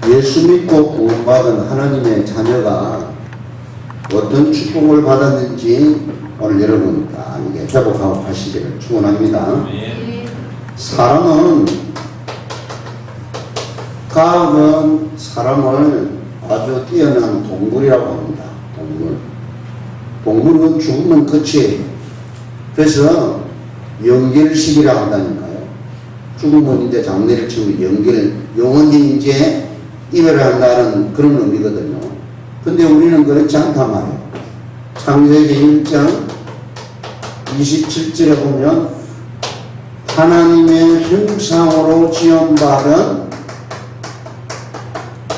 예수 믿고 구원받은 하나님의 자녀가 어떤 축복을 받았는지 오늘 여러분 다 이게 회복하고 하시기를 축원합니다. 사람은 과학은 사람을 아주 뛰어난 동물이라고 합니다. 동물은 죽으면 끝이에요. 그래서 영결식이라고 한다니까요. 죽으면 이제 장례를 치고 영원히 이제 이별을 한다는 그런 의미거든요. 근데 우리는 그렇지 않단 말이에요. 창세기 1장 27절에 보면 하나님의 형상으로 지음받은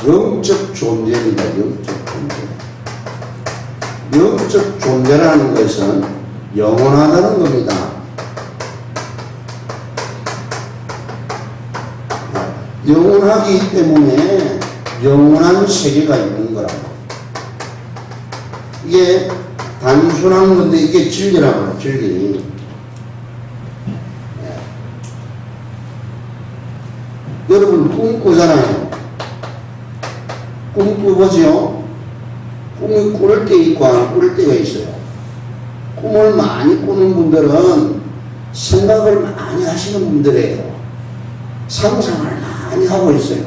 영적 존재입니다. 영적 존재. 영적 존재라는 것은 영원하다는 겁니다. 영원하기 때문에 영원한 세계가 있는 거라고. 이게 단순한 건데 이게 진리라고 해요. 진리. 여러분 꿈꾸잖아요. 꿈 꾸보죠? 꿈을 꿀 때 있고 안 꿀 때가 있어요. 꿈을 많이 꾸는 분들은 생각을 많이 하시는 분들이에요. 상상을 많이 하고 있어요.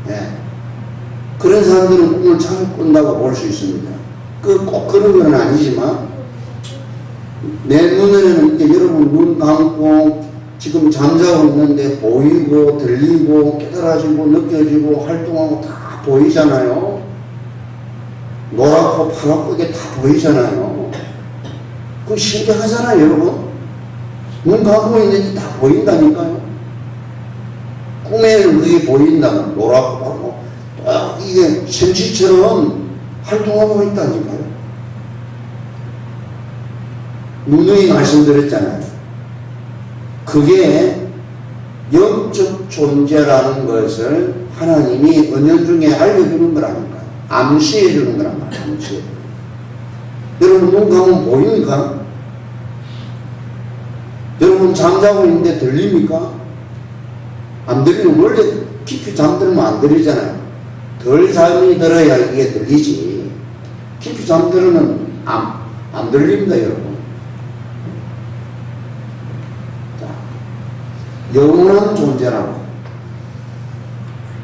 예. 그런 사람들은 꿈을 잘 꾼다고 볼 수 있습니다. 꼭 그런 건 아니지만 내 눈에는 이제 여러분 눈 감고 지금 잠자고 있는데 보이고 들리고 깨달아지고 느껴지고 활동하고 다 보이잖아요. 노랗고 파랗고 이게 다 보이잖아요. 그거 신기하잖아요, 여러분. 눈 감고 있는데 다 보인다니까요. 꿈에는 그게 보인다면 노랗고 파랗고 딱 이게 생시처럼 활동하고 있다니까요. 누누이 말씀드렸잖아요. 그게 영적 존재라는 것을 하나님이 은연중에 알려주는 거라니까요. 암시해 주는 거란 말이에요. 암시. 여러분 눈 감으면 보입니까? 여러분 잠자고 있는데 들립니까? 안 들리면 원래 깊이 잠들면 안 들리잖아요. 덜 잠이 들어야 이게 들리지. 깊이 잠들면 안 들립니다, 여러분. 자, 영원한 존재라고.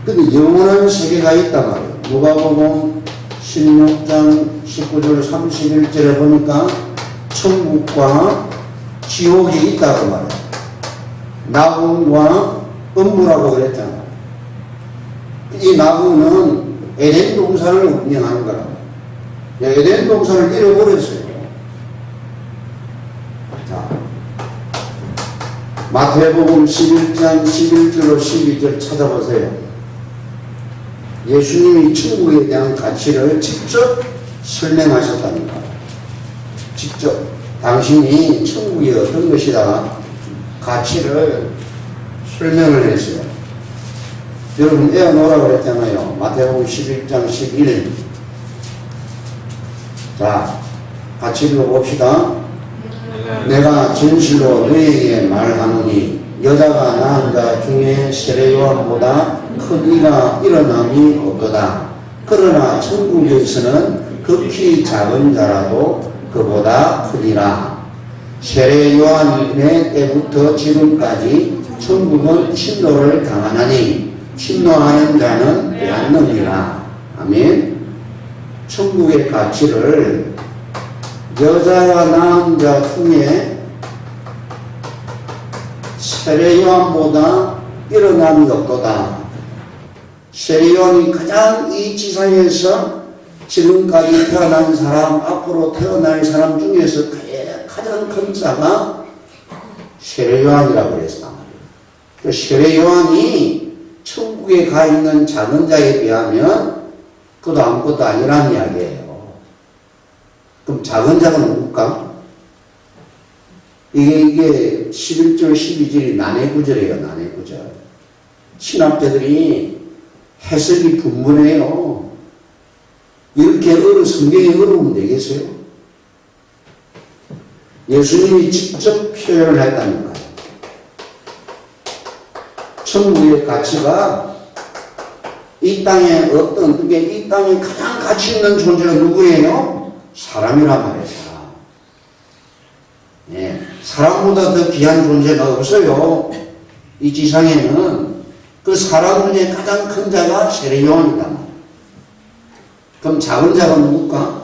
근데 영원한 세계가 있단 말이에요. 누가복음 16장 19절 31절에 보니까 천국과 지옥이 있다고 말해요. 나군과 음부라고 그랬잖아요. 이 나군은 에덴 동산을 운영하는 거라고. 에덴 동산을 잃어버렸어요. 자, 마태복음 11장 11절로 12절 찾아보세요. 예수님이 천국에 대한 가치를 직접 설명하셨다니까. 직접 당신이 천국이 어떤 것이다 가치를 설명을 했어요. 여러분 외워놓으라고 그랬잖아요. 마태복음 11장 11. 자, 같이 읽어봅시다. 내가 진실로 너희에게 말하노니 여자가 낳은 자 중에 세례요한보다 큰 이가 일어남이 없도다. 그러나 천국에서는 극히 작은 자라도 그보다 크니라. 세례요한의 때부터 지금까지 천국은 침노를 당하나니 침노하는 자는 빼앗느니라. 아멘. 천국의 가치를 여자가 낳은 자 중에 세례요한보다 일어남이 없도다. 세례요한이 가장 이 지상에서 지금까지 태어난 사람, 앞으로 태어날 사람 중에서 가장 큰 자가 세례요한이라고 그랬단 말이에요. 세례요한이 천국에 가 있는 작은 자에 비하면 그것도 아무것도 아니라는 이야기예요. 그럼 작은 자가 누굴까? 이게 11절, 12절이 난해구절이에요. 난해구절. 신학자들이 해석이 분분해요. 이렇게 성경이 어려우면 되겠어요? 예수님이 직접 표현을 했다니까요. 천국의 가치가 이 땅에 어떤 게 이 땅에 가장 가치 있는 존재가 누구예요? 사람이란 말이에요. 사람. 예, 사람보다 더 귀한 존재가 없어요. 이 지상에는. 그 사람 중에 가장 큰 자가 세례요한이다. 그럼 작은 자가 누굴까?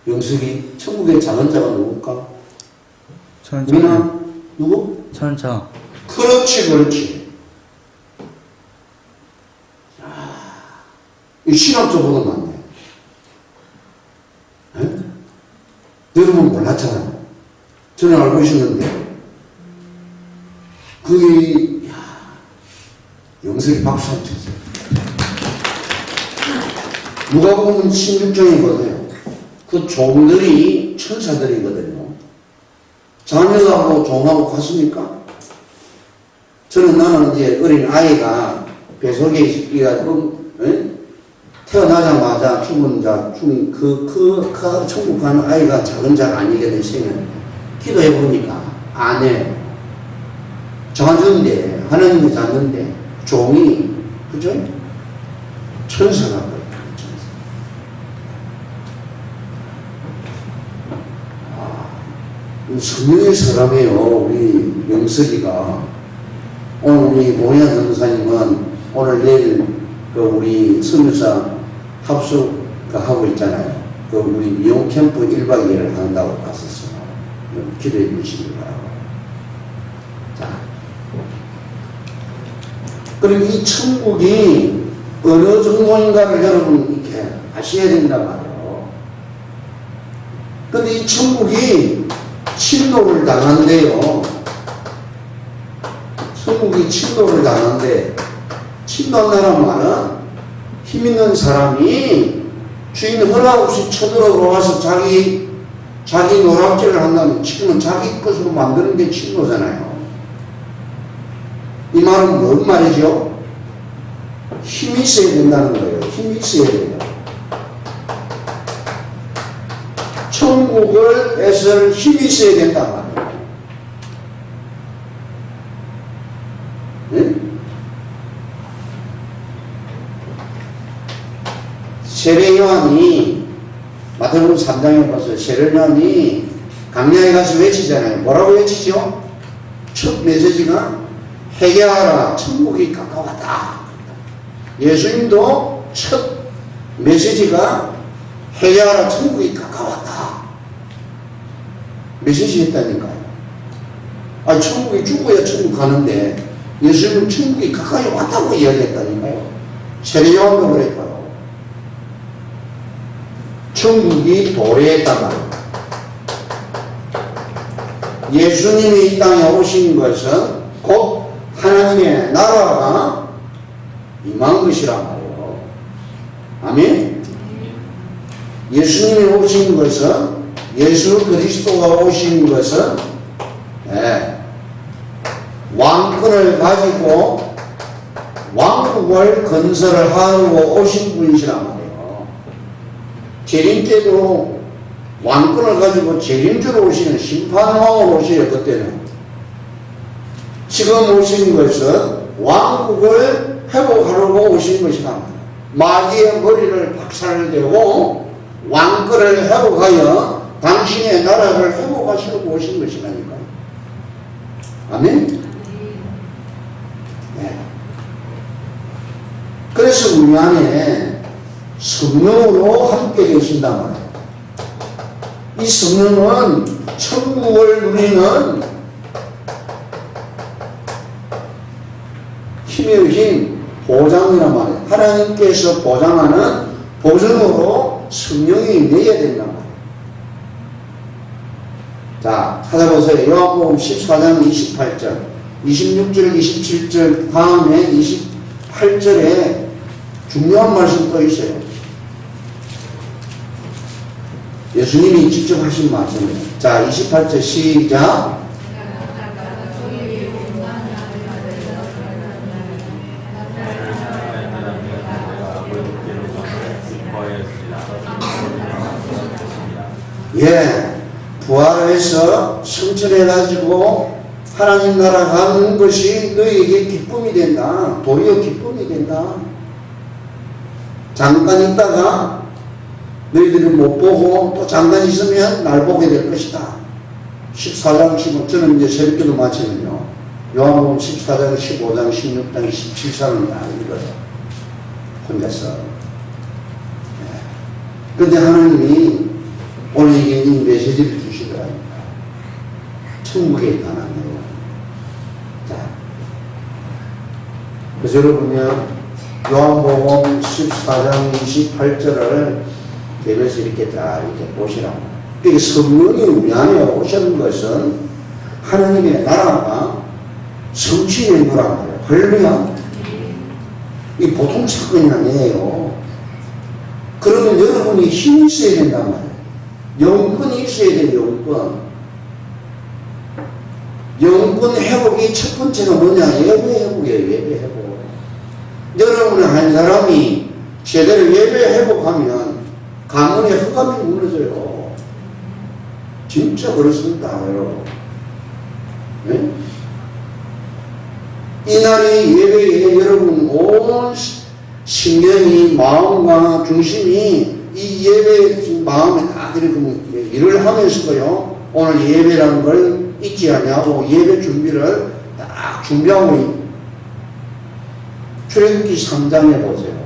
영숙이 천국의 작은 자가 누굴까? 우리는 누구? 천자. 그렇지, 그렇지. 이 신학적으로 맞네. 에? 여러분 몰랐잖아요. 저는 알고 있었는데. 그게, 영석이 박수 한번 쳤어요. 누가복음 16장이거든요. 그 종들이 천사들이거든요. 자녀하고 종하고 같습니까? 나는 이제 어린 아이가 뱃속에 있어가지고, 태어나자마자 죽은 자, 천국 가는 아이가 작은 자가 아니게 되시면, 기도해보니까, 아내, 자녀인데, 하나님의 자녀인데, 종이, 그죠? 천사가 거예요. 성령의 사람이에요. 우리 명석이가. 오늘 우리 모야 전사님은 오늘 내일 그 우리 선교사 합숙하고 있잖아요. 그 우리 미용 캠프 1박 2일을 한다고 갔었어요. 기도해 주시기 바라고. 자. 그럼 이 천국이 어느 정도인가를 여러분 이렇게 아셔야 된단 말이에요. 근데 이 천국이 침노를 당한대요. 천국이 침노를 당한대. 침노한다는 말은 힘 있는 사람이 주인 허락 없이 쳐들어와서 자기 노락질을 한다면 지금은 자기 것으로 만드는 게 침노잖아요. 이 말은 뭔 말이죠? 힘이 있어야 된다는 거예요. 힘이 있어야 돼요. 천국을 뺏을 힘이 있어야 된단 말이에요. 네? 세례요한이 마태복음 3장에 봐서 세례요한이 강야에 가서 외치잖아요. 뭐라고 외치죠? 첫 메시지가 회개하라, 천국이 가까웠다. 예수님도 첫 메시지가 회개하라, 천국이 가까웠다. 메시지 했다니까요. 아니, 천국이 죽어야 천국 가는데 예수님은 천국이 가까이 왔다고 이야기했다니까요. 세례요한도 그랬고요. 천국이 도래했단 말이에요. 예수님이 이 땅에 오신 것은 곧 하나님의 나라가 임한 것이란 말이에요. 아멘? 예수님이 오신 것은, 예수 그리스도가 오신 것은, 왕권을 가지고 왕국을 건설을 하고 오신 분이시란 말이에요. 재림 때도 왕권을 가지고 재림주로 오시는 심판왕으로 오셔요, 그때는. 지금 오신 것은 왕국을 회복하려고 오신 것이란 말이에요. 마귀의 머리를 박살내고 왕권을 회복하여 당신의 나라를 회복하시려고 오신 것이라니까요. 아멘? 네. 그래서 우리 안에 성령으로 함께 계신단 말이에요. 이 성령은 천국을 누리는 힘의 힘, 보장이란 말이에요. 하나님께서 보장하는 보증으로 성령이 내야 된단 말이에요. 자, 찾아보세요. 요한복음 14장 28절, 26절, 27절 다음에 28절에 중요한 말씀 또 있어요. 예수님이 직접 하신 말씀이에요. 자, 28절 시작. 예, 부활해서 성천해가지고 하나님 나라 가는 것이 너희에게 기쁨이 된다. 도리어 기쁨이 된다. 잠깐 있다가 너희들이 못 보고 또 잠깐 있으면 날 보게 될 것이다. 14장 15, 저는 이제 새벽기도 마치면요. 요한복음 14장, 15장, 16장, 17장을 다 읽어요. 혼자서. 그런데 하나님이 오늘에게 이 메시지를 주시더라고요. 천국에 관한 내용. 자, 그래서 여러분요, 요한복음 14장 28절을 대면서 이렇게 다 이렇게 보시라고. 이게 성령이 우리 안에 오시는 것은 하나님의 나라가 성취된 거란 말이에요. 할렐루야. 이 보통 사건이 아니에요. 그러면 여러분이 힘이 있어야 된단 말이에요. 영권이 있어야 돼요. 영권. 영권 회복이 첫 번째가 뭐냐? 예배 회복이에요. 예배 회복. 여러분 한 사람이 제대로 예배 회복하면 가문의 흑암이 무너져요. 진짜 그렇습니다, 여러분. 네? 이날이 예배에 여러분 온 신경이, 마음과 중심이 이 예배 마음에 다 이렇게 일을 하면서도요, 오늘 예배라는 걸 잊지 않냐고 예배 준비를 딱 준비하고 있는. 출애굽기 3장에 보세요.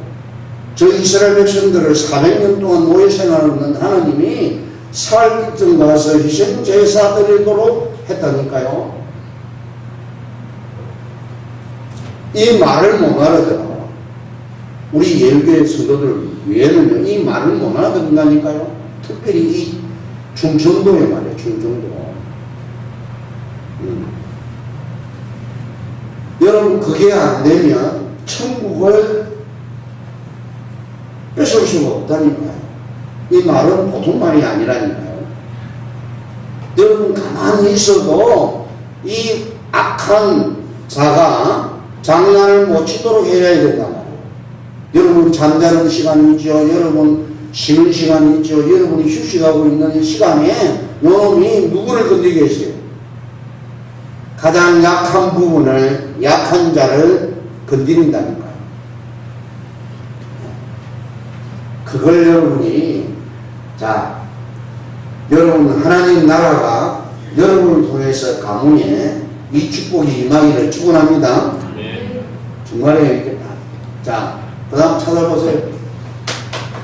저 이스라엘 백성들을 400년 동안 노예 생활하는 하나님이 살길쯤 가서 희생 제사 드리도록 했다니까요. 이 말을 못 알아들어. 우리 예배교회 성도들 위에는요, 이 말을 못 알아듣는다니까요. 특별히 이 중정도에 말이에요, 중정도. 여러분, 그게 안 되면 천국을 뺏을 수가 없다니까요. 이 말은 보통 말이 아니라니까요. 여러분, 가만히 있어도 이 악한 자가 장난을 못 치도록 해야 된단 말이에요. 여러분, 잠자는 시간이 있죠. 여러분, 쉬는 시간이 있죠. 여러분이 휴식하고 있는 이 시간에 놈이 누구를 건드리겠어요? 가장 약한 부분을, 약한 자를 건드린다니까요. 그걸 여러분이, 자, 여러분 하나님 나라가 여러분을 통해서 가문에 이 축복이 임하기를 축원합니다. 중간에 이렇게 자, 그 다음 찾아보세요.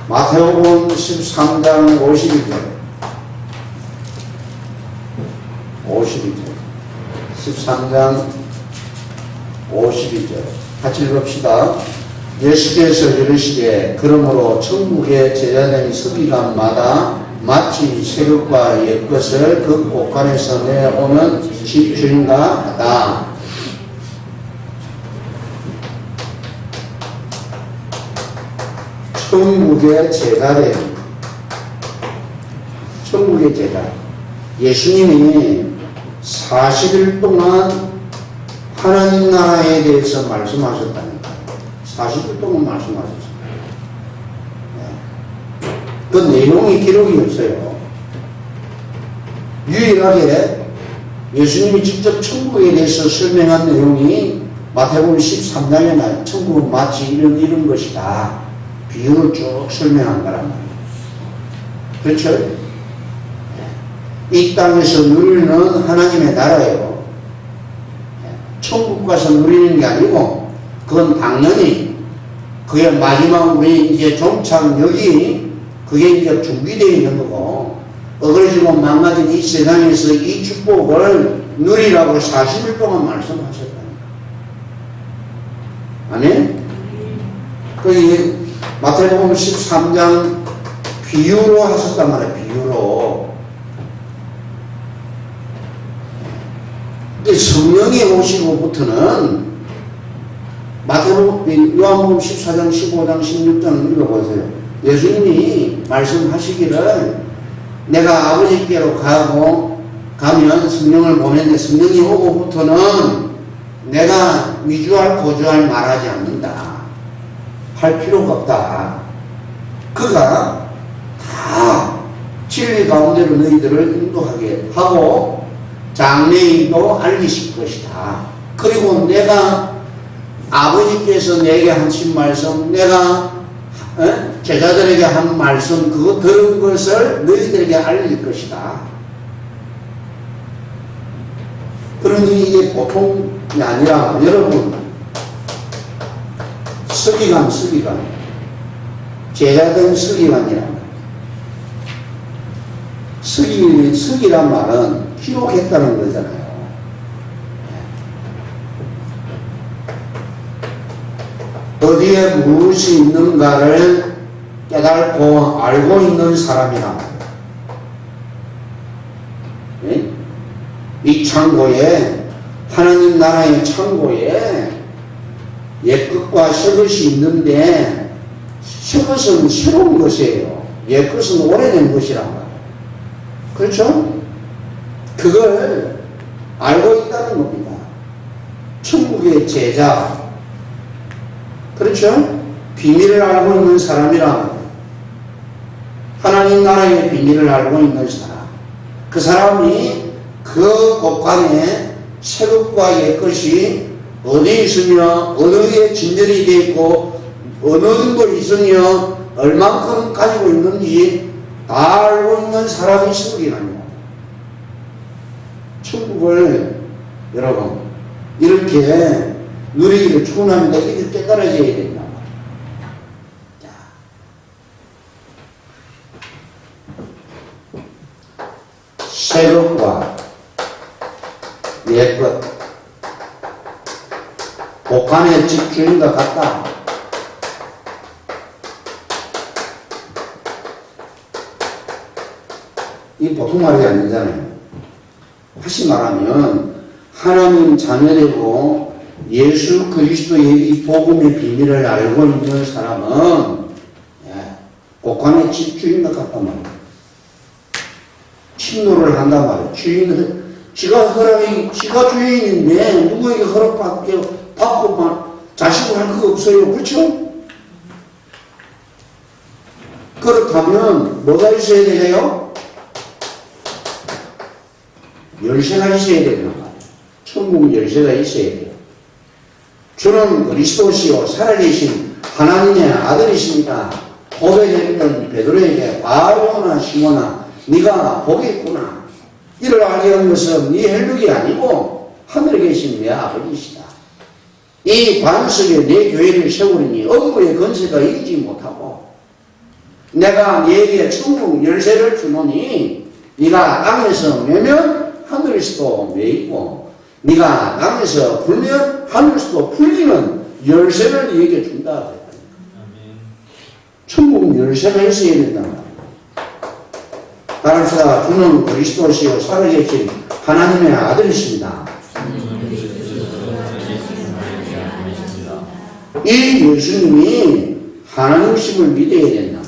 마태복음 13장 52절 13장 52절 같이 읽읍시다. 예수께서 이르시되 그러므로 천국의 제자된 서기관마다 마치 새것과 옛것을 그 곳간에서 내오는 집주인과 하다. 천국의 제자된, 천국의 제자. 예수님이 40일 동안 하나님 나라에 대해서 말씀하셨다니까. 40일 동안 말씀하셨어요. 그 내용이 기록이 없어요. 유일하게 예수님이 직접 천국에 대해서 설명한 내용이 마태복음 13장에 나 천국은 마치 이런 것이다. 비유를 쭉 설명한 거란 말이에요. 그렇죠? 이 땅에서 누리는 하나님의 나라예요. 천국 가서 누리는 게 아니고 그건 당연히 그게 마지막 우리 이제 종착역이 그게 이제 준비되어 있는 거고 어그러지고 망가진 이 세상에서 이 축복을 누리라고 40일 동안 말씀하셨다. 아멘? 그 마태복음 13장 비유로 하셨단 말이에요. 비유로. 성령이 오시고부터는 마태복음, 요한복음 14장, 15장, 16장 읽어보세요. 예수님이 말씀하시기를 내가 아버지께로 가면 성령을 보내는데 성령이 오고부터는 내가 위주할 고주할 말하지 않는다. 할 필요가 없다. 그가 다 진리 가운데로 너희들을 인도하게 하고 장래일도 알리실 것이다. 그리고 내가 아버지께서 내게 하신 말씀, 내가 제자들에게 한 말씀, 그거 들은 것을 너희들에게 알릴 것이다. 그러니 이게 보통이 아니라 여러분, 서기관, 제자된 서기관이란 서기란 말은 기록했다는 거잖아요. 어디에 무엇이 있는가를 깨달고 알고 있는 사람이란 말이에요. 네? 이 창고에, 하나님 나라의 창고에 옛것과 새것이 있는데 새것은 새로운 것이에요. 옛것은 오래된 것이란 말이에요. 그렇죠? 그걸 알고 있다는 겁니다. 천국의 제자, 그렇죠? 비밀을 알고 있는 사람이란 말이에요. 하나님 나라의 비밀을 알고 있는 사람, 그 사람이 그 곳간에 새것과 옛것이 어디에 있으며 어느에 진열이 되어 있고 어느 정도 있으며 얼만큼 가지고 있는지 다 알고 있는 사람이 성경이라뇨. 천국을 여러분 이렇게 누리기를 축원합니다. 이렇게 깨달아져야 된다. 자, 새것과 옛것, 곳간의 집주인과 같다. 이 보통 말이 아니잖아요. 다시 말하면 하나님 자녀되고 예수 그리스도의 이 복음의 비밀을 알고 있는 사람은 곳간의 집주인과 같단 말이에요. 침노를 한단 말이에요. 지가 주인인데 누구에게 받고 자식을 할 거 없어요. 그렇죠? 그렇다면 뭐가 있어야 되나요? 열쇠가 있어야 되는 말이에요. 천국 열쇠가 있어야 돼요. 주는 그리스도시요 살아계신 하나님의 아들이십니다. 고백했던 베드로에게 바로나 시몬아 네가 복이 있구나. 이를 알게 한 것은 네 혈육이 아니고 하늘에 계신 내 아버지시다. 이 반석에 내 교회를 세우리니 업무의 건세가 이기지 못하고 내가 네게 천국 열쇠를 주노니 네가 땅에서 매면 하늘에서도 매이고 네가 땅에서 풀면 하늘에서도 풀리는 열쇠를 네게 준다. 천국 열쇠가 있어야 된다. 따라서 주는 그리스도시요 살아계신 하나님의 아들이십니다. 이 예수님이 하나님심을 믿어야 된다.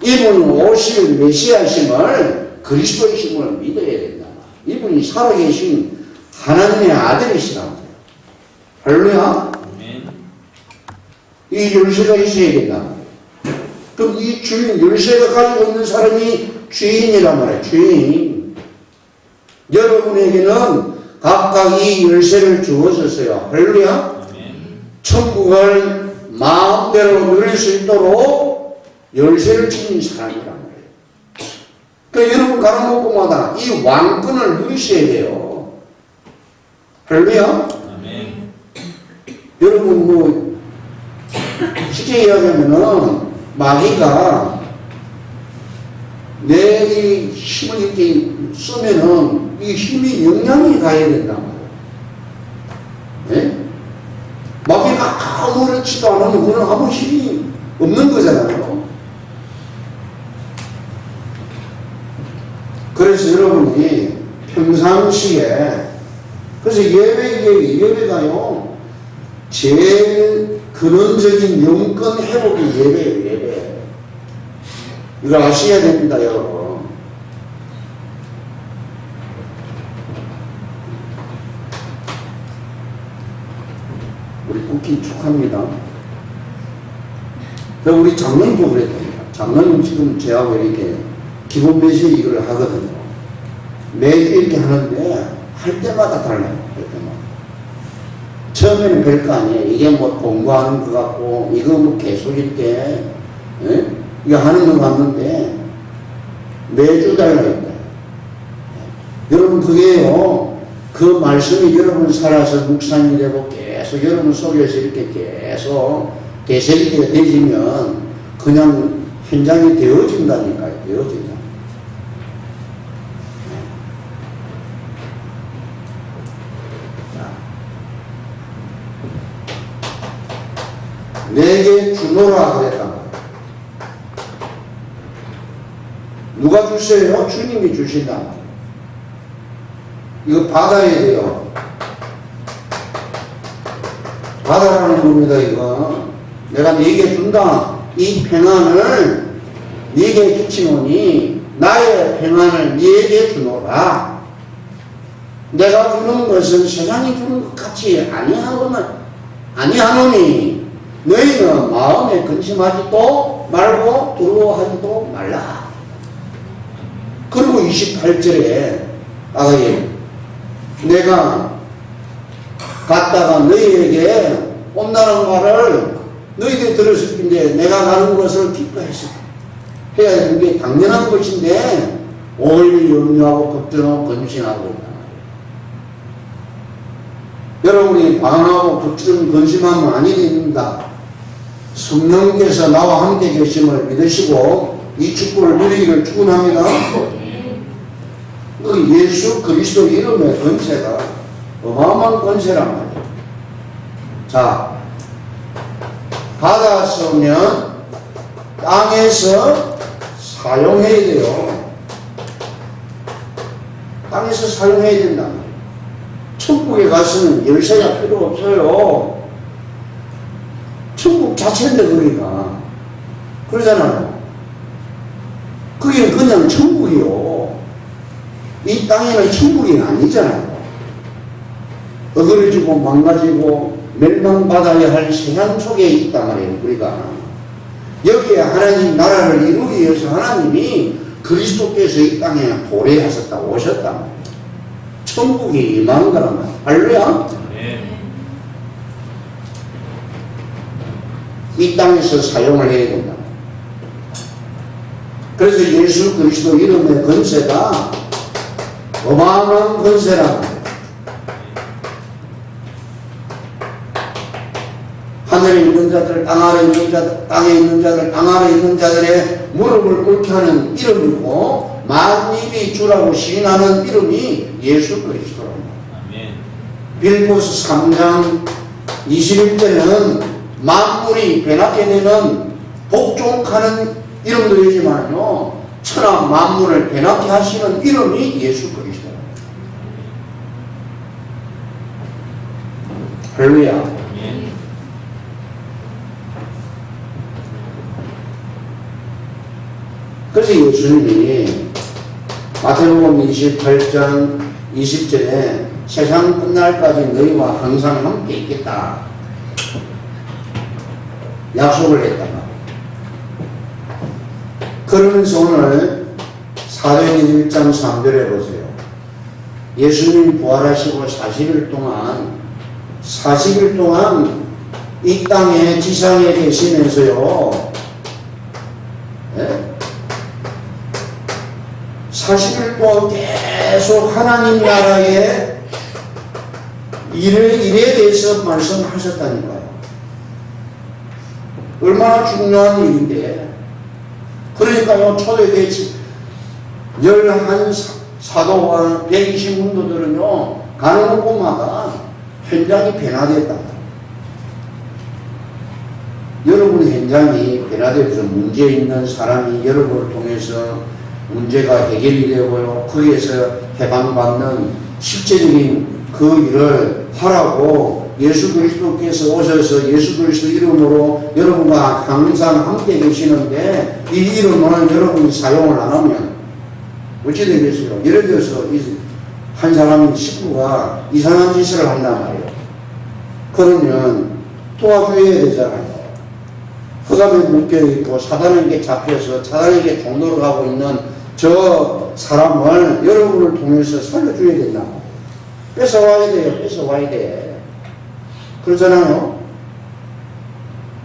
이분은 오실 메시아심을 그리스도이심을 믿어야 된다. 이분이 살아계신 하나님의 아들이시라고. 할렐루야. 이 열쇠가 있어야 된다. 그럼 이 주인, 열쇠가 가지고 있는 사람이 주인이란 말이에요. 주인. 여러분에게는 각각 이 열쇠를 주어졌어요. 할렐루야. 천국을 마음대로 누릴 수 있도록 열쇠를 주는 사람이란 말이에요. 그러니까 여러분 가는 곳마다 이 왕권을 누리셔야 돼요. 할렐루야. 여러분 쉽게 이야기하면은 마귀가 내 힘을 이렇게 쓰면은 이 힘이 영향이 가야 된단 말이에요. 네? 마귀가 아무렇지도 않으면 그는 아무 힘이 없는 거잖아요. 그래서 여러분이 평상시에 그래서 예배가요 제일 근원적인 영권 회복이 예배예요. 예배. 이걸 아셔야 됩니다, 여러분. 우리 국기 축하합니다. 우리 장로님도 그랬답니다. 장로님 지금 저하고 이렇게 기본 메시지 이걸 하거든요. 매일 이렇게 하는데 할 때마다 달라요. 할 때마다. 처음에는 별거 아니에요. 이게 뭐 공부하는 것 같고 이거 뭐 개소리인데 예? 이거 하는 거 맞는데 매주 달라 있다. 여러분 그게요, 그 말씀이 여러분 살아서 묵상이 되고 계속 여러분 속에서 이렇게 계속 되새기게 되지면 그냥 현장이 되어진다니까요. 되어진다. 내게 주노라 그랬단 말이에요. 누가 주세요? 주님이 주신단 말이에요. 이거 받아야 돼요. 받아라는 겁니다. 이거 내가 네게 준다. 이 평안을 네게 주치노니 나의 평안을 네게 주노라. 내가 주는 것은 세상이 주는 것 같이 아니하노니 너희는 마음에 근심하지도 말고 두려워하지도 말라. 그리고 28절에 내가 갔다가 너희에게 온다는 말을 너희들이 들었을 텐데 내가 가는 것을 기뻐했어. 해야 되는 게 당연한 것인데 오히려 염려하고 걱정하고 근심하고 있다. 여러분이 방황하고 걱정 근심하면 아니 됩니다. 성령께서 나와 함께 계심을 믿으시고 이 축복을 누리기를 축원합니다. 그 예수 그리스도 이름의 권세가 어마어마한 권세란 말이에요. 자, 받았으면 땅에서 사용해야 돼요. 땅에서 사용해야 된다. 천국에 가서는 열쇠가 필요 없어요. 천국 자체인데 거기가 그러잖아요. 거기는 그냥 천국이요. 이 땅에는 천국이 아니잖아요. 어그러지고 망가지고 멸망받아야 할 세상 속에 있단 말이에요. 우리가 여기에 하나님 나라를 이루기 위해서 하나님이 그리스도께서 이 땅에 도래하셨다 오셨단 말이에요. 천국이 임한 거란 말이에요. 할렐루야. 이 땅에서 사용을 해야 된다. 그래서 예수 그리스도 이름의 권세가 어마어마한 권세란 말이에요. 하늘에 있는 자들, 땅 아래 있는 자들, 땅에 있는 자들, 땅 아래 있는 자들의 무릎을 꿇게 하는 이름이고 만입이 주라고 시인하는 이름이 예수 그리스도랍니다. 빌보스 3장 21절에는 만물이 변하게 되는 복종하는 이름도 되지만요, 천하 만물을 변하게 하시는 이름이 예수 그리스도랍니다. 할렐루야. 그래서 예수님이 마태복음 28장 20절에 세상 끝날까지 너희와 항상 함께 있겠다 약속을 했다가, 그러면서 오늘 사도행전 1장 3절에 보세요. 예수님이 부활하시고 40일 동안 이 땅에 지상에 계시면서요, 40일 동안 계속 하나님 나라의 일에 대해서 말씀하셨다니까요. 얼마나 중요한 일인데. 그러니까요, 초대교회 11 사도와 120문도들은요, 가는 곳마다 현장이 변화됐다. 여러분의 현장이 변화되어서 문제 있는 사람이 여러분을 통해서 문제가 해결이 되고요, 거기에서 해방받는 실제적인 그 일을 하라고 예수 그리스도께서 오셔서 예수 그리스도 이름으로 여러분과 항상 함께 계시는데, 이 이름을 여러분이 사용을 안 하면 어찌 되겠어요? 예를 들어서 한 사람이 식구가 이상한 짓을 한단 말이에요. 그러면 도와줘야 되잖아요. 흑암에 묶여있고 사단에게 잡혀서 사단에게 종로로 가고 있는 저 사람을 여러분을 통해서 살려줘야 된다고. 뺏어와야 돼요. 뺏어와야 돼. 그러잖아요.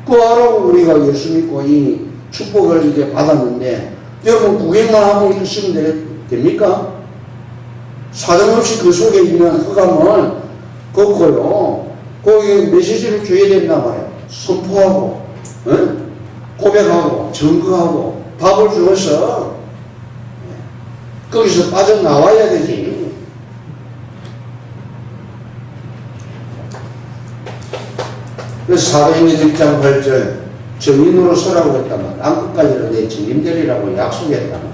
그 하라고 우리가 예수 믿고 이 축복을 이제 받았는데, 여러분 구경만 하고 있으면 됩니까? 사정없이 그 속에 있는 흑암을 걷고요, 거기에 메시지를 줘야 된단 말이에요. 선포하고, 고백하고, 증거하고, 답을 주어서, 거기서 빠져나와야 되지. 그래서 사도행전 1장 8절, 증인으로 서라고 했다면, 땅끝까지는 내 증인되리라고 약속했다면,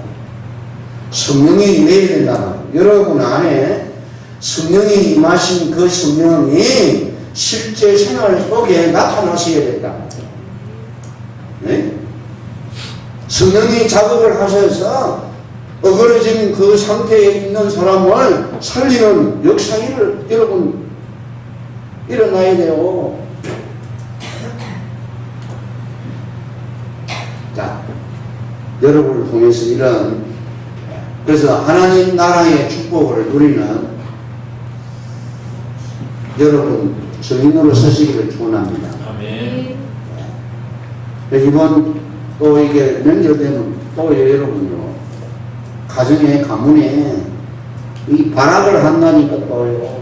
성령이 임해야 된다면, 여러분 안에 성령이 임하신 그 성령이 실제 생활 속에 나타나셔야 된다. 네? 성령이 작업을 하셔서 어그러진 그 상태에 있는 사람을 살리는 역사를 여러분 일어나야 돼요. 자, 여러분을 통해서 그래서 하나님 나라의 축복을 누리는 여러분 증인으로 서시기를 축원합니다. 아멘. 이번 또 이게 명절되면 또 여러분요, 가정에 가문에 이 발악을 한다니까 또요.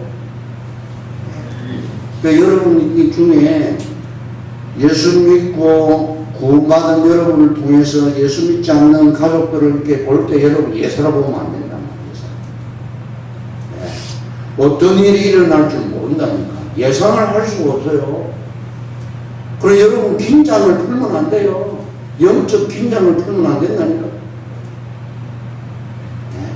여러분 이 중에 예수 믿고 구원받은 여러분을 통해서 예수 믿지 않는 가족들을 이렇게 볼 때 여러분 예사로 보면 안 된단 말이에요. 네. 어떤 일이 일어날 줄 모른다니까. 예상을 할 수가 없어요. 그래서 여러분 긴장을 풀면 안 돼요. 영적 긴장을 풀면 안 된다니까. 네.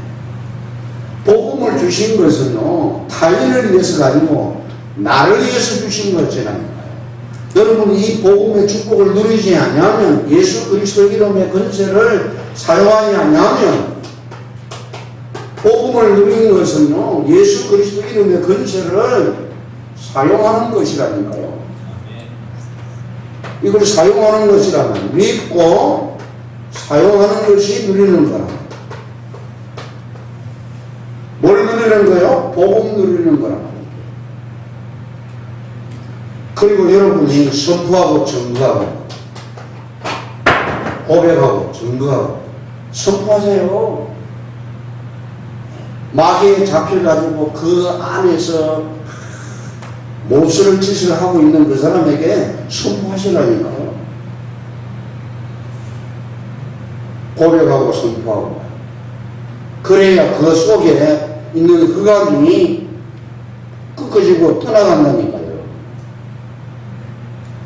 복음을 주신 것은요, 타인을 위해서가 아니고 나를 위해서 주신 것이라니까요. 여러분 이 복음의 축복을 누리지 않으면, 예수 그리스도 이름의 권세를 사용하지 않으면, 복음을 누리는 것은요, 예수 그리스도 이름의 권세를 사용하는 것이라니까요. 이걸 사용하는 것이라면 믿고 사용하는 것이 누리는 거라. 뭘 누리는 거요? 복음 누리는 거라. 그리고 여러분이 선포하고 증거하고, 고백하고 증거하고 선포하세요. 마귀에 잡혀가지고 그 안에서 못쓸 짓을 하고 있는 그 사람에게 선포하시라니까요. 고백하고 선포하고. 그래야 그 속에 있는 흑암이 꺾어지고 떠나간다니까요.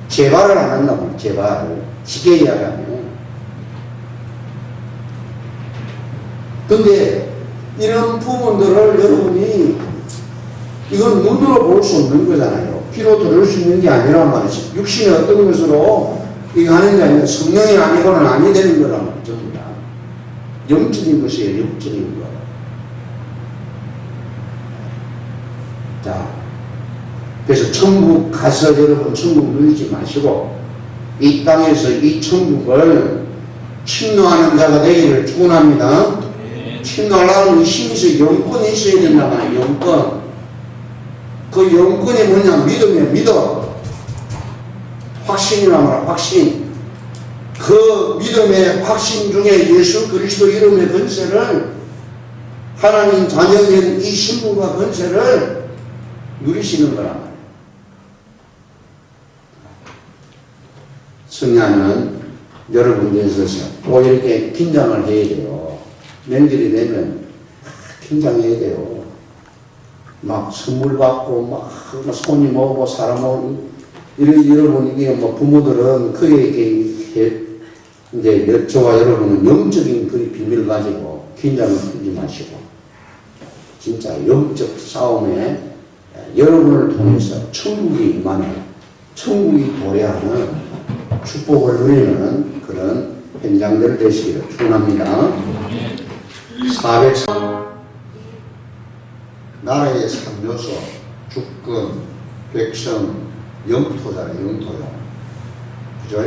재발을 안 한다고, 재발. 쉽게 이야기하면. 근데 이런 부분들을 여러분이, 이건 눈으로 볼 수 없는 거잖아요. 귀로 들을 수 있는 게 아니란 말이지. 육신이 어떤 것으로 이거 하는 게 아니라 성령이 아니고는 아니 되는 거란 말이죠. 전부 다. 영적인 것이에요. 영적인 거. 자, 그래서 천국 가서 여러분 천국 누리지 마시고 이 땅에서 이 천국을 침노하는 자가 되기를 축원합니다. 침노하려는 힘이 있어요. 영권이 있어야 된단 말이에요. 영권. 그 영권이 뭐냐? 믿음이에요. 믿음. 확신이란 말이야. 확신. 그 믿음의 확신 중에 예수 그리스도 이름의 권세를, 하나님 자녀인 이 신분과 권세를 누리시는 거란 말이에요. 성령은 여러분들에 있어서 또 이렇게 긴장을 해야 돼요. 명절이 되면 긴장해야 돼요. 막 선물 받고 막 손님 오고 사람 오고 여러분 이게 뭐 부모들은 크게 이렇게 이제 저와 여러분은 영적인 그 비밀을 가지고 긴장을 풀지 마시고 진짜 영적 싸움에 여러분을 통해서 천국이 임하는, 천국이 도래하는 축복을 누리는 그런 현장들 되시기를 축원합니다. 403 나라의 3요소 주권, 백성, 영토잖아요. 영토요. 그죠?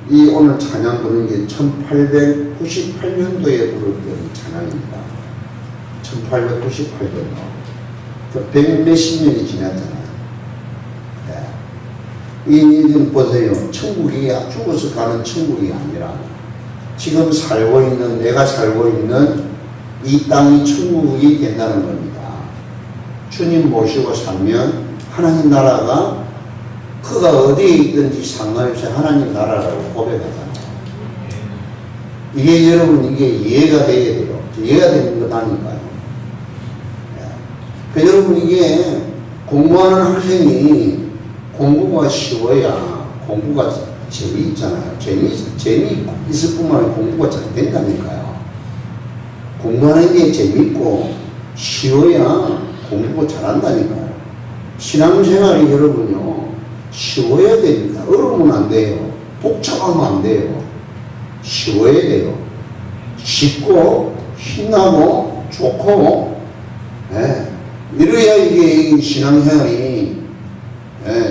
이 오늘 찬양 부르는 게 1898년도에 부르는 찬양입니다. 1898년도. 그 100몇십 년이 지났잖아요. 네. 이 일은 보세요. 천국이 죽어서 가는 천국이 아니라 지금 살고 있는, 내가 살고 있는 이 땅이 천국이 된다는 겁니다. 주님 모시고 살면 하나님 나라가 그가 어디에 있든지 상관없이 하나님 나라라고 고백하잖아요. 이게 여러분 이게 이해가 돼야 돼요. 이해가 되는 것 아닌가요? 그러니까 여러분 이게 공부하는 학생이 공부가 쉬워야 공부가 재미있잖아요. 재미있을 뿐만 아니라 공부가 잘 된다니까요. 공부하는 게 재미있고 쉬워야 공부가 잘한다니까요. 신앙생활이 여러분요, 쉬워야 됩니다. 어려우면 안 돼요. 복잡하면 안 돼요. 쉬워야 돼요. 쉽고 신나고 좋고, 이래야 이게 신앙생활이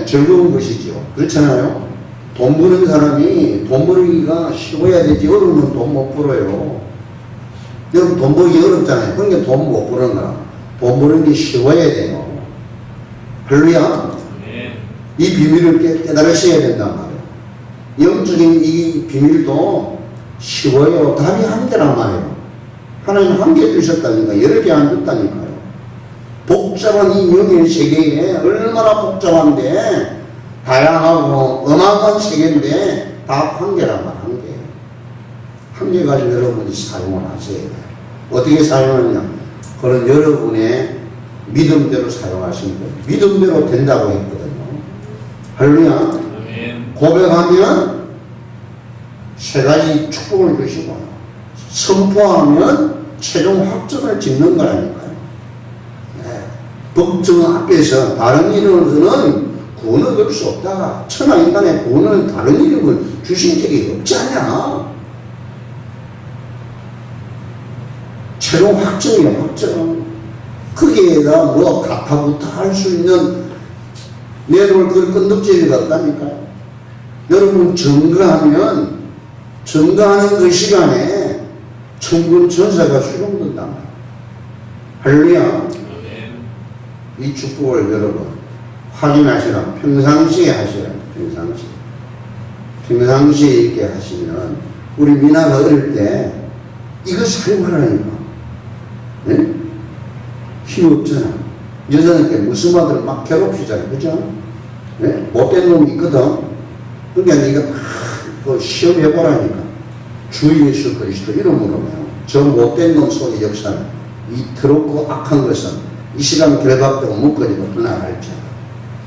즐거운 것이죠. 그렇잖아요. 돈 버는 사람이 돈 벌기가 쉬워야 되지, 어려우면 돈 못 벌어요. 여러분 돈 벌기 어렵잖아요. 그러니까 돈 못 버는 거라. 돈 버는 게 쉬워야 돼요. 할렐루야. 이 비밀을 깨달으셔야 된단 말이에요. 영적인 이 비밀도 쉬워요. 답이 한 개란 말이에요. 하나님 한 개 주셨다니까, 여러 개 안 줬다니까요. 복잡한 이 영의 세계에 얼마나 복잡한데, 다양하고 어마어마한 세계인데 답 한 개란 말, 한 개. 한 개 가지고 여러분이 사용을 하셔야 돼요. 어떻게 사용하느냐? 그건 여러분의 믿음대로 사용하시는 거예요. 믿음대로 된다고 했거든요. 할렐루야. 고백하면 세 가지 축복을 주시고, 선포하면 최종 확정을 짓는 거라니까요. 법정 앞에서 다른 이름으로는 구원을 얻을 수 없다. 천하인간의 구원은 다른 이름을 주신 적이 없지 않냐. 최종 확정이에요, 확정. 거기에다 뭐 가타부타 할 수 있는 내놓을 그 건덕지가 없다니까요. 여러분 증거하면 증거하는 그 시간에 천군 천사가 수용된단 말이에요. 할렐루야. 이 축복을 여러분 확인하시라. 평상시에 하시라. 평상시에 이렇게 하시면 우리 미나가 어릴 때 이거 사용하라니까. 네? 힘 없잖아. 여자한테 무슨 아들 막 괴롭히잖아. 그죠? 네? 못된 놈이 있거든. 그러니까 네가 그 시험해보라니까. 주 예수 그리스도 이름으로 저 못된 놈 속의 역사는, 이 더럽고 악한 것은 이 시간 결박되고 묶어지고 떠나갈지어다.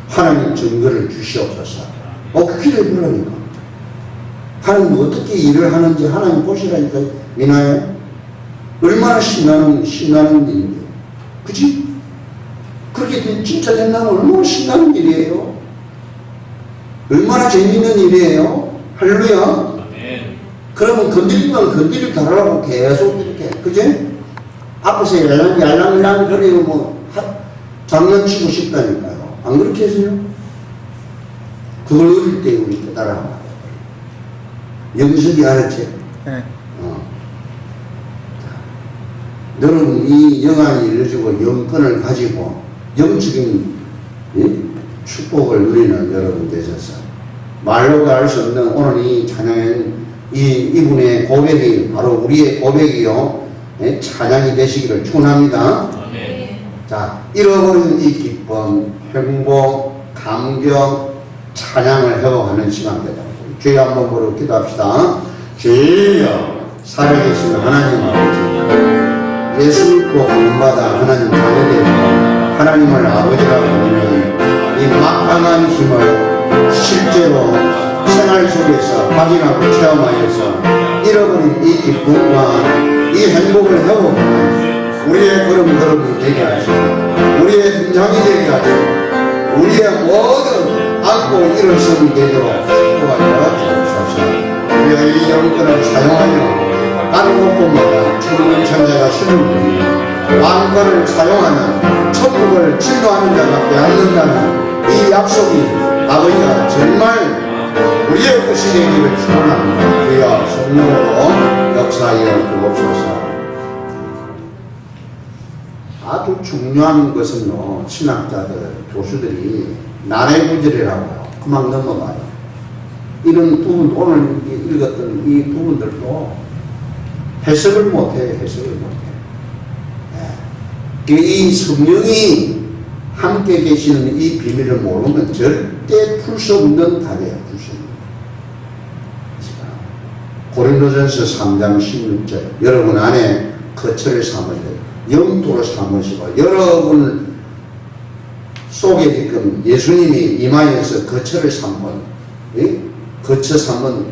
하나님 증거를 주시옵소서. 그렇게 해보라니까. 하나님 어떻게 일을 하는지 하나님 보시라니까. 미나야, 얼마나 신나는 일인데, 그치? 그렇게 진짜 된다면 얼마나 신나는 일이에요. 얼마나 재미있는 일이에요. 할렐루야. 그러면 건드리면 건드릴 달라고 계속 이렇게, 그지? 앞에서 얄랑얄랑 거리고 뭐 장난치고 싶다니까요. 안 그렇게 하세요? 그걸 어릴 때 우리 깨달아. 영석이 알았지? 네. 너는 이 영안이 이루어지고 영권을 가지고 영적인 축복을 누리는 여러분 되셔서 말로가 알 수 없는 오늘 이 찬양의 이분의 고백이 바로 우리의 고백이요. 찬양이 되시기를 축원합니다. 자, 잃어버린 이 기쁨, 행복, 감격, 찬양을 회복하는 시간 되다. 주여 한번 부르고 기도합시다. 주여, 살아계시는 하나님 아버지, 예수 믿고 구원받아 하나님 자녀되고 하나님을 아버지라고 부르는 이 막강한 힘을 실제로 생활 속에서 확인하고 체험하여서 잃어버린 이 기쁨과 이 행복을 회복하는 우리의 걸음걸음이 되게 하시고 우리의 등장이 되게 하시고 우리의 모든 안고 일어섬이 되도록 도와주어 주옵소서. 우리가 이 영권을 사용하여 다른 곳곳마다 천군 천사가 심을 부리 왕권을 사용하는 천국을 진노하는 자가 빼앗는다는 이 약속이 아버지가 정말 우리의 것이 되기를 축원합니다. 주여 성령으로 역사하여 주옵소서. 아주 중요한 것은요, 신학자들, 교수들이 나래구절이라고요. 그만 넘어가요. 이런 부분, 오늘 읽었던 이 부분들도 해석을 못해요. 해석을 못해요. 이 성령이 함께 계시는 이 비밀을 모르면 절대 풀 수 없는 답이에요. 풀 수 없는. 고린도전서 3장 16절 여러분 안에 거처를 삼으시고 영토를 삼으시고 여러분 속에 지금 예수님이 임하여서 거처를 삼은 거처 삼은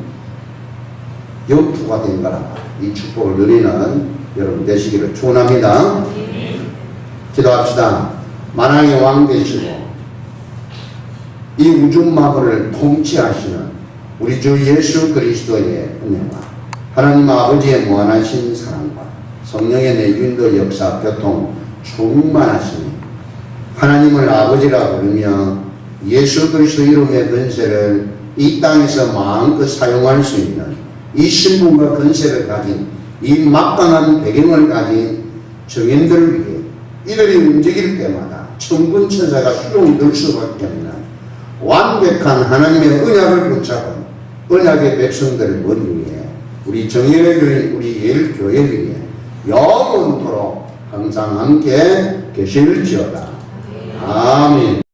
영토가 된 거라. 이 축복을 누리는 여러분 되시기를 축원합니다. 기도합시다. 만왕의 왕 되시고 이 우주 만물을 통치하시는 우리 주 예수 그리스도의 은혜와 하나님 아버지의 무한하신 사랑과 성령의 내주인도 역사 교통 충만하시니 하나님을 아버지라 부르며 예수 그리스도 이름의 권세를 이 땅에서 마음껏 사용할 수 있는 이 신분과 권세를 가진 이 막강한 배경을 가진 정인들을 위해 이들이 움직일 때마다 천군 천사가 수종이 될 수밖에 없는 완벽한 하나님의 언약을 붙잡은 언약의 백성들을 머리 위해 우리 정예의 교인 우리 예일교회를 위해 영원토록 항상 함께 계실지어다. 아멘.